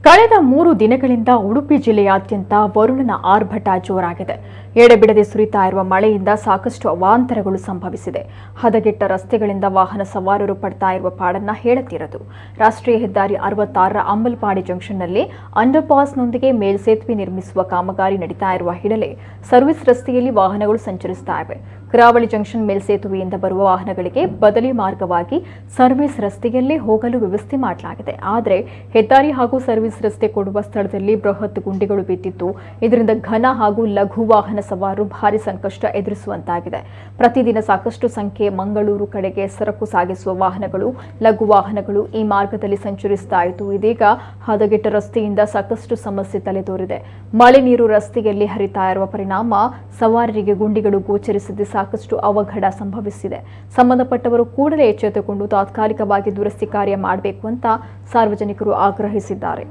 ಕಳೆದ 3 ದಿನಗಳಿಂದ ಉಡುಪಿ ಜಿಲ್ಲೆಯಾದ್ಯಂತ ವರುಣನ ಆರ್ಭಟ ಜೋರಾಗಿದೆ. ಎಡೆಬಿಡದೆ ಸುರಿತಾ ಇರುವ ಮಳೆಯಿಂದ ಸಾಕಷ್ಟು ಅವಾಂತರಗಳು ಸಂಭವಿಸಿದೆ. ಹದಗೆಟ್ಟ ರಸ್ತೆಗಳಿಂದ ವಾಹನ ಸವಾರರು ಪಡ್ತಾ ಇರುವ ಪಾಡನ್ನ ಹೇಳುತ್ತಿರದು. ರಾಷ್ಟ್ರೀಯ ಹೆದ್ದಾರಿ 66ರ ಅಂಬಲ್ಪಾಡಿ ಜಂಕ್ಷನ್ನಲ್ಲಿ ಅಂಡರ್ಪಾಸ್ನೊಂದಿಗೆ ಮೇಲ್ಸೇತುವೆ ನಿರ್ಮಿಸುವ ಕಾಮಗಾರಿ ನಡೀತಾ ಇರುವ ಹಿನ್ನೆಲೆ ಸರ್ವಿಸ್ ರಸ್ತೆಯಲ್ಲಿ ವಾಹನಗಳು ಸಂಚರಿಸ್ತಾ ಇವೆ. ಕರಾವಳಿ ಜಂಕ್ಷನ್ ಮೇಲ್ಸೇತುವೆಯಿಂದ ಬರುವ ವಾಹನಗಳಿಗೆ ಬದಲಿ ಮಾರ್ಗವಾಗಿ ಸರ್ವಿಸ್ ರಸ್ತೆಯಲ್ಲೇ ಹೋಗಲು ವ್ಯವಸ್ಥೆ ಮಾಡಲಾಗಿದೆ. ಆದರೆ ಹೆದ್ದಾರಿ ಹಾಗೂ ಸರ್ವಿಸ್ ರಸ್ತೆ ಕೊಡುವ ಸ್ಥಳದಲ್ಲಿ ಬೃಹತ್ ಗುಂಡಿಗಳು ಬಿದ್ದಿದ್ದು, ಇದರಿಂದ ಘನ ಹಾಗೂ ಲಘು ವಾಹನ ಸವಾರರು ಭಾರಿ ಸಂಕಷ್ಟ ಎದುರಿಸುವಂತಾಗಿದೆ. ಪ್ರತಿದಿನ ಸಾಕಷ್ಟು ಸಂಖ್ಯೆಯ ಮಂಗಳೂರು ಕಡೆಗೆ ಸರಕು ಸಾಗಿಸುವ ವಾಹನಗಳು, ಲಘು ವಾಹನಗಳು ಈ ಮಾರ್ಗದಲ್ಲಿ ಸಂಚರಿಸ್ತಾ ಇದ್ದು, ಇದೀಗ ಹದಗೆಟ್ಟ ರಸ್ತೆಯಿಂದ ಸಾಕಷ್ಟು ಸಮಸ್ಯೆ ತಲೆದೋರಿದೆ. ಮಳೆ ನೀರು ರಸ್ತೆಯಲ್ಲಿ ಹರಿತಾ ಇರುವ ಪರಿಣಾಮ ಸವಾರರಿಗೆ ಗುಂಡಿಗಳು ಗೋಚರಿಸದೆ ಸಾಕಷ್ಟು ಅವಘಡ ಸಂಭವಿಸಿದೆ. ಸಂಬಂಧಪಟ್ಟವರು ಕೂಡಲೇ ಎಚ್ಚೆತ್ತುಕೊಂಡು ತಾತ್ಕಾಲಿಕವಾಗಿ ದುರಸ್ತಿ ಕಾರ್ಯ ಮಾಡಬೇಕು ಅಂತ ಸಾರ್ವಜನಿಕರು ಆಗ್ರಹಿಸಿದ್ದಾರೆ.